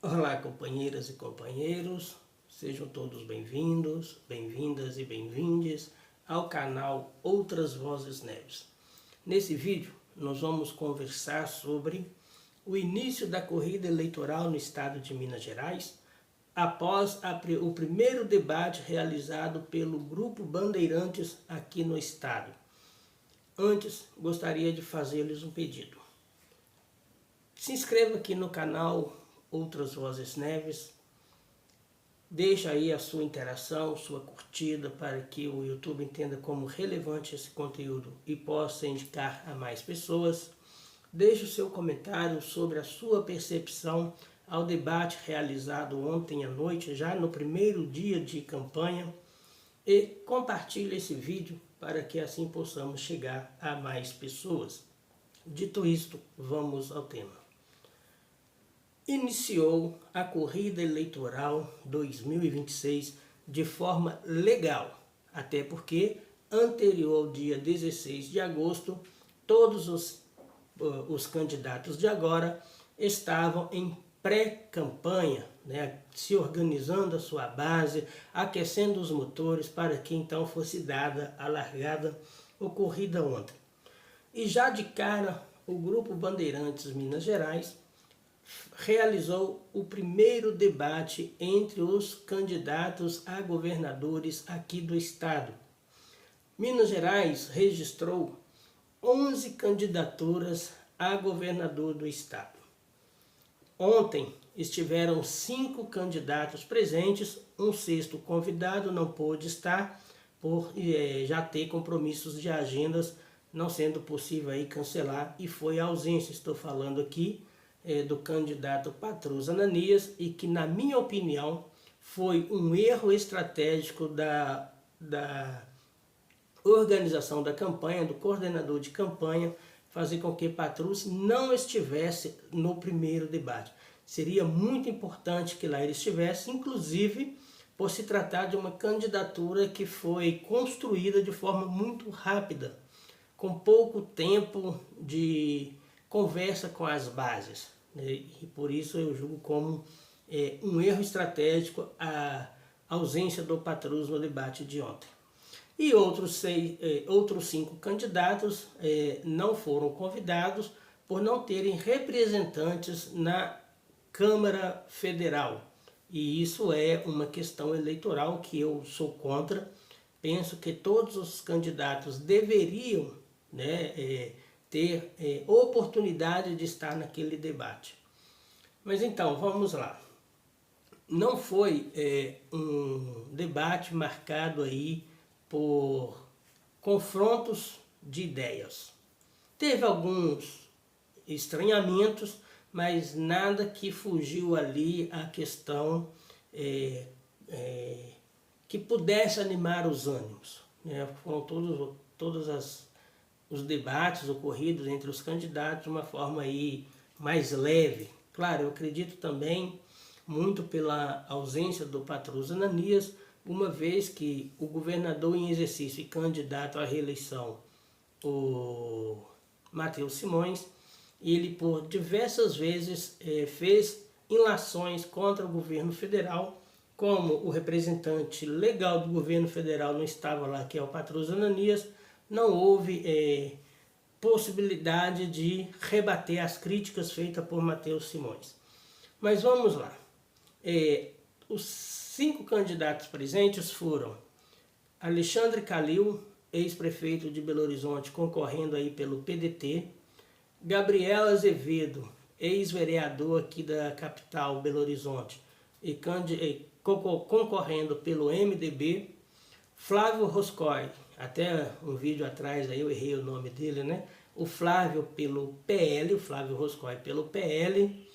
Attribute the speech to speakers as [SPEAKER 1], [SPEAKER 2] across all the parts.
[SPEAKER 1] Olá, companheiras e companheiros, sejam todos bem-vindos, bem-vindas e bem-vindes ao canal Outras Vozes Neves. Nesse vídeo, nós vamos conversar sobre o início da corrida eleitoral no estado de Minas Gerais, após o primeiro debate realizado pelo Grupo Bandeirantes aqui no estado. Antes, gostaria de fazer-lhes um pedido. Se inscreva aqui no canal Outras Vozes Neves, deixa aí a sua interação, sua curtida, para que o YouTube entenda como relevante esse conteúdo e possa indicar a mais pessoas. Deixe o seu comentário sobre a sua percepção ao debate realizado ontem à noite, já no primeiro dia de campanha, e compartilhe esse vídeo para que assim possamos chegar a mais pessoas. Dito isto, vamos ao tema. Iniciou a corrida eleitoral 2026 de forma legal, até porque anterior ao dia 16 de agosto, todos os candidatos de agora estavam em pré-campanha, né, se organizando a sua base, aquecendo os motores para que então fosse dada a largada ocorrida ontem. E já de cara, o Grupo Bandeirantes Minas Gerais realizou o primeiro debate entre os candidatos a governadores aqui do estado. Minas Gerais registrou 11 candidaturas a governador do estado. Ontem estiveram 5 candidatos presentes, um sexto convidado não pôde estar por já ter compromissos de agendas, não sendo possível aí cancelar, e foi a ausência. Estou falando aqui do candidato Patrus Ananias, e que, na minha opinião, foi um erro estratégico da organização da campanha, do coordenador de campanha, fazer com que Patrus não estivesse no primeiro debate. Seria muito importante que lá ele estivesse, inclusive por se tratar de uma candidatura que foi construída de forma muito rápida, com pouco tempo de conversa com as bases, né? E por isso eu julgo como um erro estratégico a ausência do Patrus no debate de ontem. E outros 5 candidatos não foram convidados por não terem representantes na Câmara Federal. E isso é uma questão eleitoral que eu sou contra. Penso que todos os candidatos deveriam, né, ter oportunidade de estar naquele debate. Mas então, vamos lá. Não foi um debate marcado aí por confrontos de ideias. Teve alguns estranhamentos, mas nada que fugiu ali a questão que pudesse animar os ânimos. Foram todos os debates ocorridos entre os candidatos de uma forma aí mais leve. Claro, eu acredito também muito pela ausência do Patrus Ananias, uma vez que o governador em exercício e candidato à reeleição, o Matheus Simões, ele por diversas vezes fez ilações contra o governo federal. Como o representante legal do governo federal não estava lá, que é o Patrus Ananias, não houve possibilidade de rebater as críticas feitas por Matheus Simões. Mas vamos lá. Os 5 candidatos presentes foram Alexandre Calil, ex-prefeito de Belo Horizonte, concorrendo aí pelo PDT, Gabriel Azevedo, ex-vereador aqui da capital, Belo Horizonte, e concorrendo pelo MDB, Flávio Roscoe, até um vídeo atrás aí eu errei o nome dele, né? O Flávio pelo PL, o Flávio Roscoe pelo PL,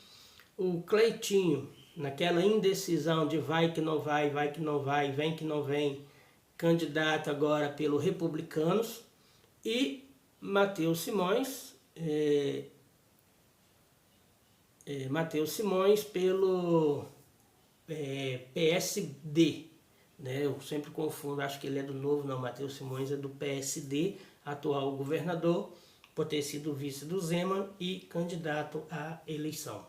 [SPEAKER 1] o Cleitinho, naquela indecisão de vai que não vai, vem que não vem, candidato agora pelo Republicanos, e Matheus Simões, pelo PSD, né? Eu sempre confundo, acho que ele é do Novo, não, Matheus Simões é do PSD, atual governador, por ter sido vice do Zema e candidato à eleição,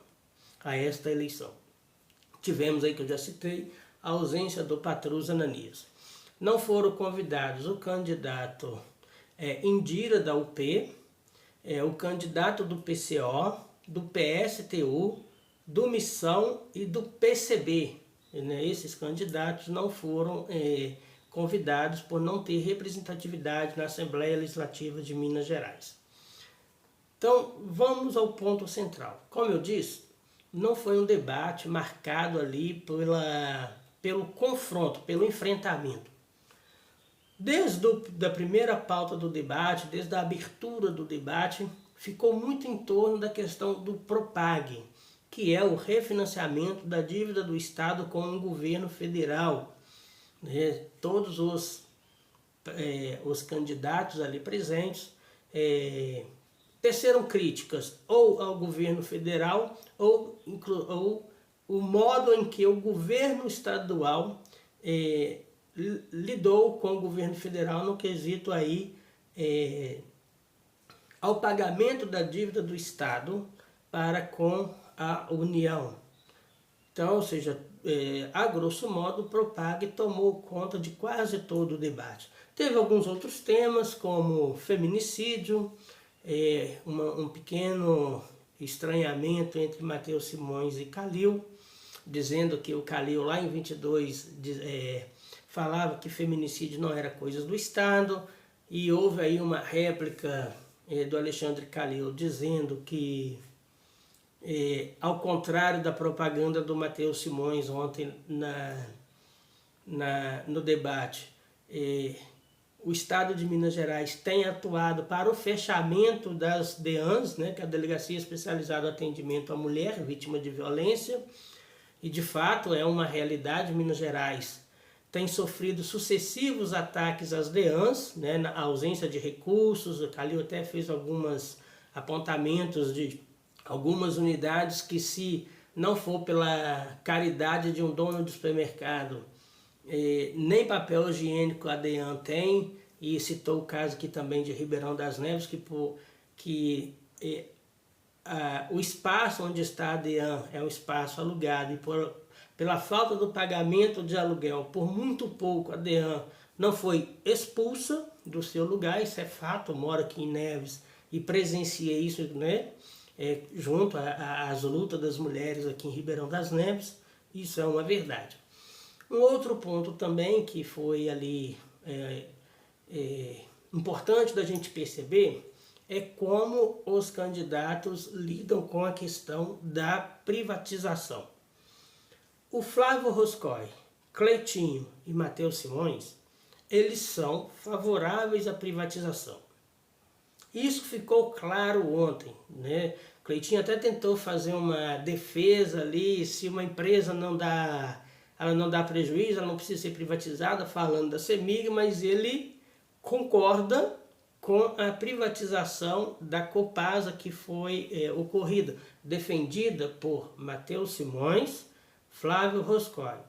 [SPEAKER 1] a esta eleição. tivemos aí, que eu já citei, a ausência do Patrus Ananias. Não foram convidados o candidato Indira da UP, o candidato do PCO, do PSTU, do Missão e do PCB. Né? Esses candidatos não foram convidados por não ter representatividade na Assembleia Legislativa de Minas Gerais. Então, vamos ao ponto central. Como eu disse, não foi um debate marcado ali pelo confronto, pelo enfrentamento. Desde a primeira pauta do debate, desde a abertura do debate, ficou muito em torno da questão do PROPAG, que é o refinanciamento da dívida do Estado com o governo federal. Todos os candidatos ali presentes teceram críticas ou ao governo federal ou o modo em que o governo estadual lidou com o governo federal no quesito aí ao pagamento da dívida do Estado para com a União. Então, ou seja, a grosso modo, o PROPAG tomou conta de quase todo o debate. Teve alguns outros temas, como feminicídio, um pequeno estranhamento entre Matheus Simões e Calil, dizendo que o Calil lá em 22 falava que feminicídio não era coisa do Estado, e houve aí uma réplica do Alexandre Calil dizendo que, ao contrário da propaganda do Matheus Simões ontem no debate, o Estado de Minas Gerais tem atuado para o fechamento das DEANs, né, que é a Delegacia Especializada em Atendimento à Mulher Vítima de Violência, e de fato é uma realidade. Minas Gerais tem sofrido sucessivos ataques às DEANs, né, na ausência de recursos. O Calil até fez alguns apontamentos de algumas unidades que, se não for pela caridade de um dono de supermercado, nem papel higiênico a DEAN tem, e citou o caso aqui também de Ribeirão das Neves, o espaço onde está a DEAN é um espaço alugado, e pela falta do pagamento de aluguel, por muito pouco, a DEAN não foi expulsa do seu lugar. Isso é fato, eu moro aqui em Neves e presenciei isso, né? Junto às lutas das mulheres aqui em Ribeirão das Neves. Isso é uma verdade. Um outro ponto também que foi ali importante da gente perceber é como os candidatos lidam com a questão da privatização. O Flávio Roscoe, Cleitinho e Matheus Simões, eles são favoráveis à privatização. Isso ficou claro ontem, né? Cleitinho até tentou fazer uma defesa ali: se uma empresa ela não dá prejuízo, ela não precisa ser privatizada, falando da CEMIG, mas ele concorda com a privatização da Copasa que foi ocorrida, defendida por Matheus Simões, Flávio Roscoe.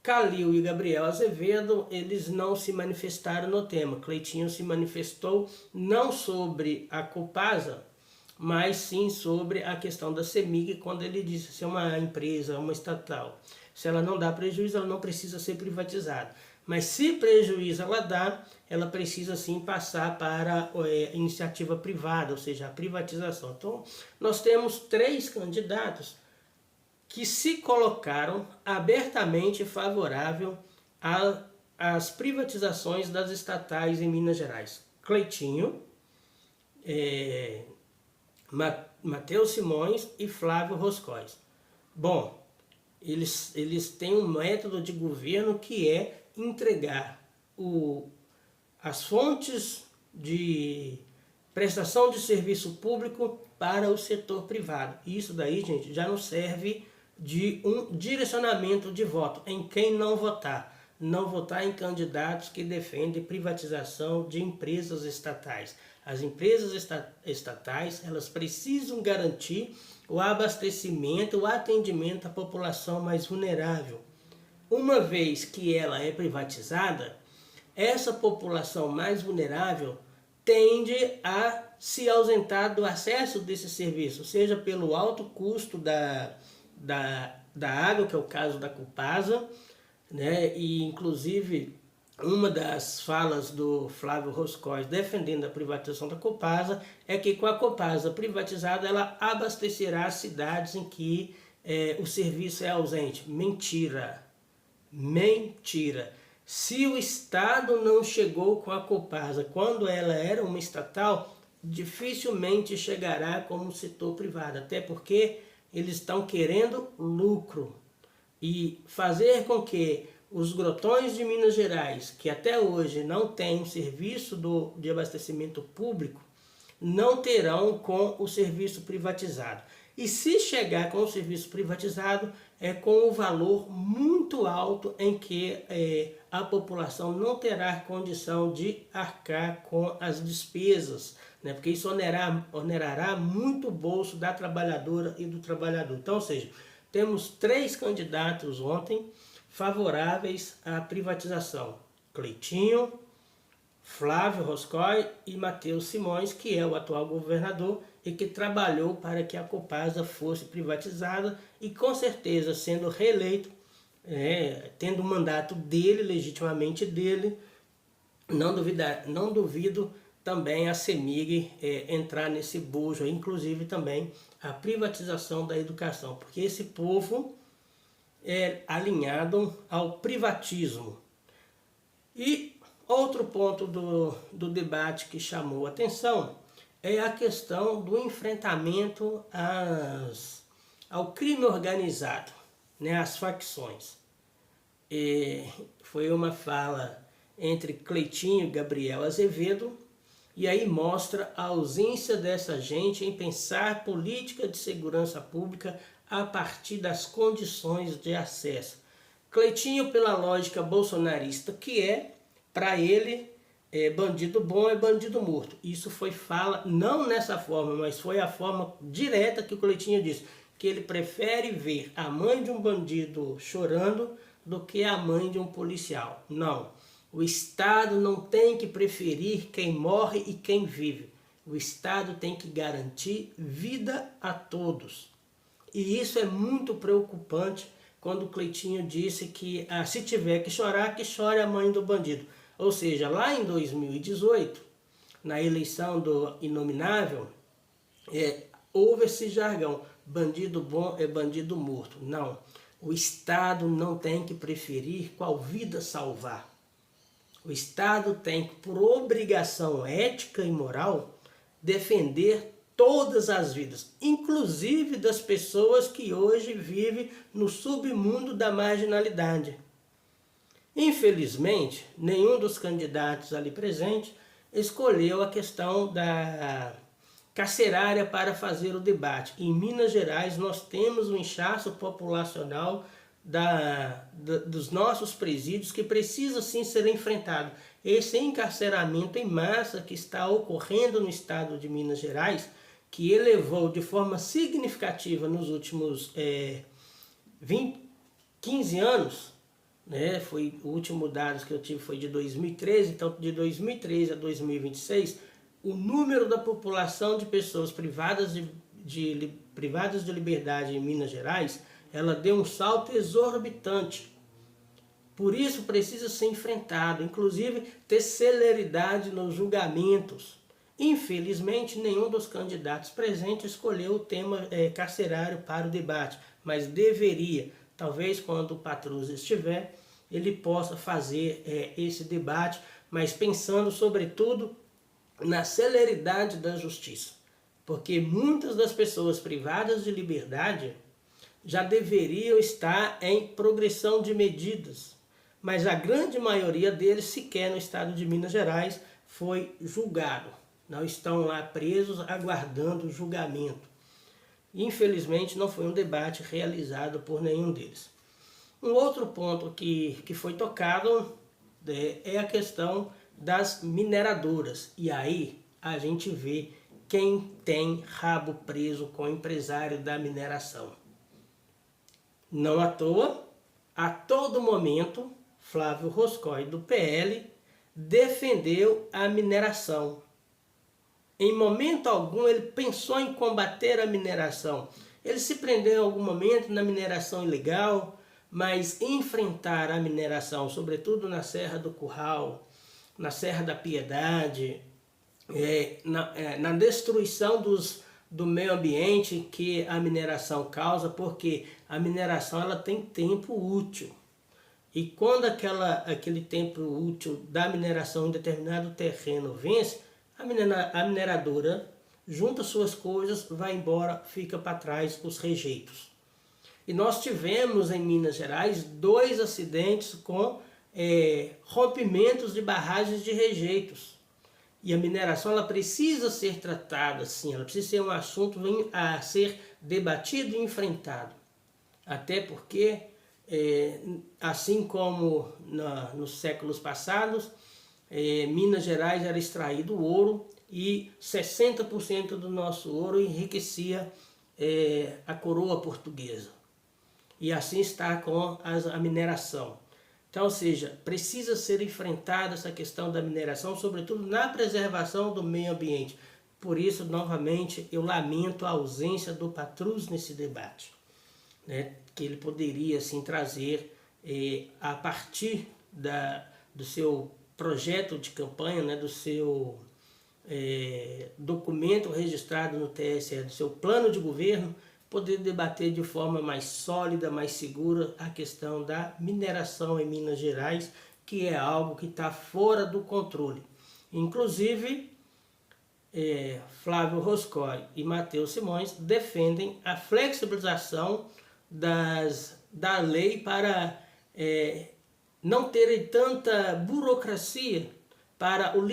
[SPEAKER 1] Calil e Gabriel Azevedo, eles não se manifestaram no tema. Cleitinho se manifestou não sobre a Copasa, mas sim sobre a questão da CEMIG, quando ele disse: se é uma empresa, uma estatal, se ela não dá prejuízo, ela não precisa ser privatizada. Mas se prejuízo ela dá, ela precisa sim passar para iniciativa privada, ou seja, a privatização. Então, nós temos 3 candidatos que se colocaram abertamente favorável às privatizações das estatais em Minas Gerais. Cleitinho, Matheus Simões e Flávio Roscoe. Bom, eles têm um método de governo que é entregar as fontes de prestação de serviço público para o setor privado. Isso daí, gente, já não serve de um direcionamento de voto em quem não votar. Não votar em candidatos que defendem privatização de empresas estatais. As empresas estatais, elas precisam garantir o abastecimento, o atendimento à população mais vulnerável. Uma vez que ela é privatizada, essa população mais vulnerável tende a se ausentar do acesso desse serviço, seja pelo alto custo da água, que é o caso da Copasa, né? E inclusive uma das falas do Flávio Roscoe defendendo a privatização da Copasa é que com a Copasa privatizada ela abastecerá as cidades em que o serviço é ausente. Mentira! Mentira! Se o Estado não chegou com a Copasa quando ela era uma estatal, dificilmente chegará como setor privado, até porque eles estão querendo lucro. E fazer com que os grotões de Minas Gerais, que até hoje não têm um serviço de abastecimento público, não terão com o serviço privatizado. E se chegar com o serviço privatizado, é com um valor muito alto em que a população não terá condição de arcar com as despesas, né? Porque isso onerará muito o bolso da trabalhadora e do trabalhador. Então, ou seja, temos 3 candidatos ontem favoráveis à privatização: Cleitinho, Flávio Roscoe e Matheus Simões, que é o atual governador e que trabalhou para que a Copasa fosse privatizada e com certeza sendo reeleito, tendo o mandato dele, legitimamente dele, não duvido também a CEMIG entrar nesse bojo, inclusive também a privatização da educação, porque esse povo é alinhado ao privatismo. E outro ponto do debate que chamou a atenção é a questão do enfrentamento ao crime organizado, né, às facções. Foi uma fala entre Cleitinho e Gabriel Azevedo, e aí mostra a ausência dessa gente em pensar política de segurança pública a partir das condições de acesso. Cleitinho, pela lógica bolsonarista que para ele, bandido bom é bandido morto. Isso foi fala, não nessa forma, mas foi a forma direta que o Cleitinho disse, que ele prefere ver a mãe de um bandido chorando do que a mãe de um policial. Não, o Estado não tem que preferir quem morre e quem vive. O Estado tem que garantir vida a todos. E isso é muito preocupante quando o Cleitinho disse que se tiver que chore a mãe do bandido. Ou seja, lá em 2018, na eleição do inominável, houve esse jargão: bandido bom é bandido morto. Não, o Estado não tem que preferir qual vida salvar. O Estado tem que, por obrigação ética e moral, defender todas as vidas, inclusive das pessoas que hoje vivem no submundo da marginalidade. Infelizmente, nenhum dos candidatos ali presentes escolheu a questão da carcerária para fazer o debate. Em Minas Gerais, nós temos um inchaço populacional dos nossos presídios que precisa sim ser enfrentado. Esse encarceramento em massa que está ocorrendo no estado de Minas Gerais, que elevou de forma significativa nos últimos 15 anos, né? O último dado que eu tive foi de 2013, então de 2013 a 2026, o número da população de pessoas privadas de liberdade em Minas Gerais, ela deu um salto exorbitante. Por isso precisa ser enfrentado, inclusive ter celeridade nos julgamentos. Infelizmente, nenhum dos candidatos presentes escolheu o tema carcerário para o debate, mas deveria. Talvez quando o Patrus estiver, ele possa fazer esse debate, mas pensando sobretudo na celeridade da justiça. Porque muitas das pessoas privadas de liberdade já deveriam estar em progressão de medidas, mas a grande maioria deles sequer no estado de Minas Gerais foi julgado. Não estão lá presos aguardando julgamento. Infelizmente não foi um debate realizado por nenhum deles. Um outro ponto que foi tocado é a questão das mineradoras. E aí a gente vê quem tem rabo preso com o empresário da mineração. Não à toa, a todo momento, Flávio Roscoe, do PL, defendeu a mineração. Em momento algum ele pensou em combater a mineração. Ele se prendeu em algum momento na mineração ilegal, mas enfrentar a mineração, sobretudo na Serra do Curral, na Serra da Piedade, na destruição do meio ambiente que a mineração causa, porque a mineração ela tem tempo útil. E quando aquele tempo útil da mineração em determinado terreno vence, a mineradora junta suas coisas, vai embora, fica para trás os rejeitos. E nós tivemos em Minas Gerais 2 acidentes com rompimentos de barragens de rejeitos. E a mineração ela precisa ser tratada assim, ela precisa ser um assunto a ser debatido e enfrentado. Até porque, assim como nos séculos passados, Minas Gerais era extraído ouro e 60% do nosso ouro enriquecia a coroa portuguesa. E assim está com a mineração. Então, ou seja, precisa ser enfrentada essa questão da mineração, sobretudo na preservação do meio ambiente. Por isso, novamente, eu lamento a ausência do Patrus nesse debate, né? Que ele poderia, assim, trazer, a partir do seu projeto de campanha, né? Do seu documento registrado no TSE, do seu plano de governo, poder debater de forma mais sólida, mais segura a questão da mineração em Minas Gerais, que é algo que está fora do controle. Inclusive, Flávio Roscoe e Matheus Simões defendem a flexibilização da lei para não terem tanta burocracia para o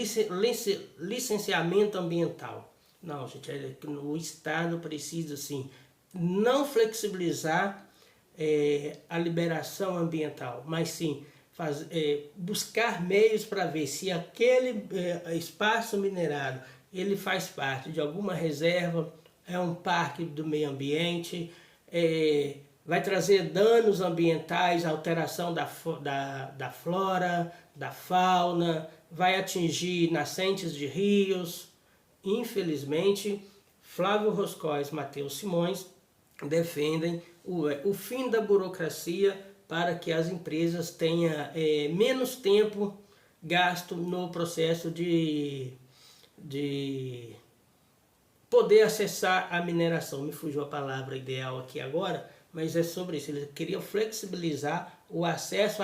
[SPEAKER 1] licenciamento ambiental. Não, gente, o Estado precisa, sim, não flexibilizar a liberação ambiental, mas sim buscar meios para ver se aquele espaço minerado ele faz parte de alguma reserva, é um parque do meio ambiente, vai trazer danos ambientais, alteração da flora, da fauna, vai atingir nascentes de rios. Infelizmente, Flávio Roscoe e Matheus Simões defendem o fim da burocracia para que as empresas tenham menos tempo gasto no processo de poder acessar a mineração. Me fugiu a palavra ideal aqui agora, mas é sobre isso. Eles queriam flexibilizar o acesso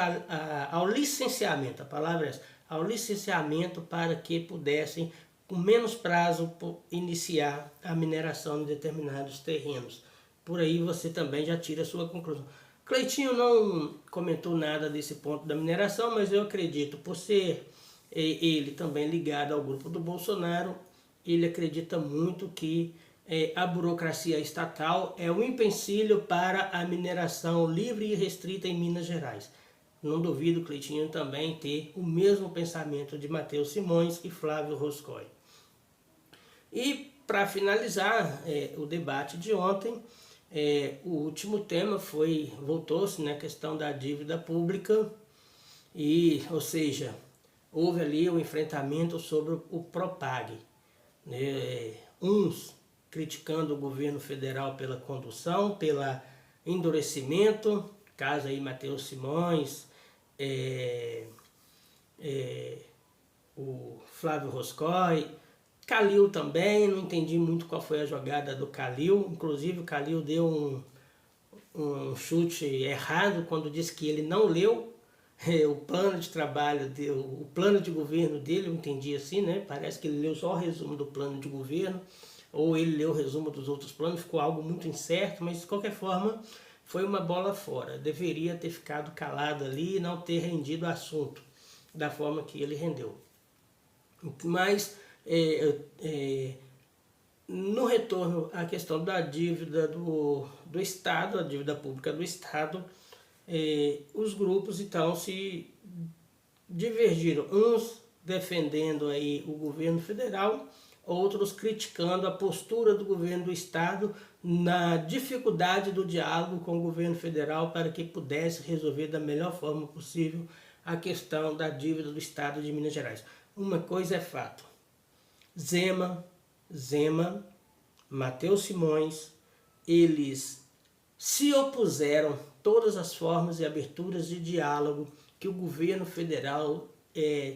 [SPEAKER 1] ao licenciamento, a palavra é essa, ao licenciamento para que pudessem, com menos prazo, iniciar a mineração em determinados terrenos. Por aí você também já tira a sua conclusão. Cleitinho não comentou nada desse ponto da mineração, mas eu acredito, por ser ele também ligado ao grupo do Bolsonaro, ele acredita muito que a burocracia estatal é um empecilho para a mineração livre e restrita em Minas Gerais. Não duvido Cleitinho também ter o mesmo pensamento de Matheus Simões e Flávio Roscoe. E para finalizar o debate de ontem, o último tema voltou-se na questão da dívida pública, ou seja, houve ali o enfrentamento sobre o Propag. Uns criticando o governo federal pela condução, pelo endurecimento, caso aí Matheus Simões, o Flávio Roscoe, Calil também, não entendi muito qual foi a jogada do Calil, inclusive o Calil deu um chute errado quando disse que ele não leu o plano de trabalho, o plano de governo dele, eu entendi assim, né? Parece que ele leu só o resumo do plano de governo, ou ele leu o resumo dos outros planos, ficou algo muito incerto, mas de qualquer forma foi uma bola fora. Deveria ter ficado calado ali e não ter rendido o assunto da forma que ele rendeu. Mas no retorno à questão da dívida do Estado, a dívida pública do Estado, os grupos então se divergiram, uns defendendo aí o governo federal, outros criticando a postura do governo do Estado na dificuldade do diálogo com o governo federal para que pudesse resolver da melhor forma possível a questão da dívida do Estado de Minas Gerais. Uma coisa é fato, Zema, Matheus Simões eles se opuseram a todas as formas e aberturas de diálogo que o governo federal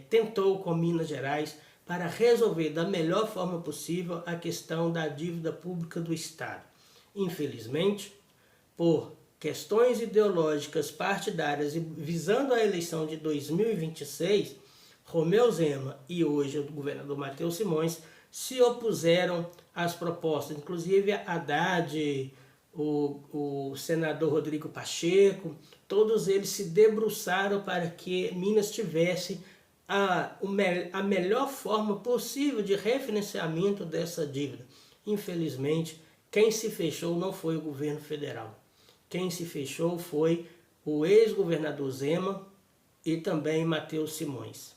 [SPEAKER 1] tentou com Minas Gerais para resolver da melhor forma possível a questão da dívida pública do Estado. Infelizmente, por questões ideológicas partidárias e visando a eleição de 2026, Romeu Zema e hoje o governador Matheus Simões se opuseram às propostas, inclusive Haddad, o senador Rodrigo Pacheco, todos eles se debruçaram para que Minas tivesse a melhor forma possível de refinanciamento dessa dívida. Infelizmente, quem se fechou não foi o governo federal. Quem se fechou foi o ex-governador Zema e também Matheus Simões.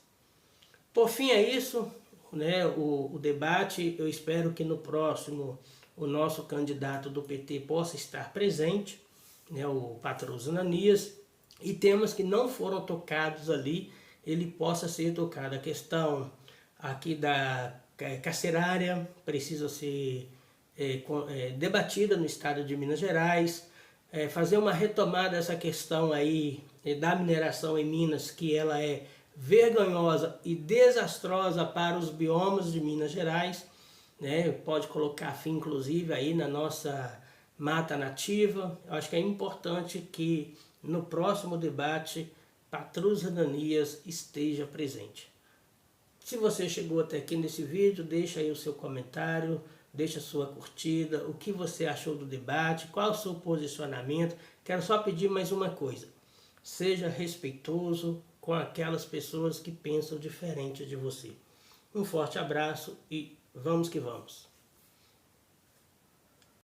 [SPEAKER 1] Por fim é isso, né, o debate. Eu espero que no próximo o nosso candidato do PT possa estar presente, né, o Patroso Ananias, e temas que não foram tocados ali, ele possa ser tocado. A questão aqui da carcerária precisa ser debatida no estado de Minas Gerais, fazer uma retomada dessa questão aí da mineração em Minas, que ela é vergonhosa e desastrosa para os biomas de Minas Gerais, né? Pode colocar fim, inclusive, aí na nossa mata nativa. Eu acho que é importante que no próximo debate Patroso Ananias esteja presente. Se você chegou até aqui nesse vídeo, deixa aí o seu comentário, deixa a sua curtida, o que você achou do debate, qual o seu posicionamento. Quero só pedir mais uma coisa: seja respeitoso com aquelas pessoas que pensam diferente de você. Um forte abraço e vamos que vamos!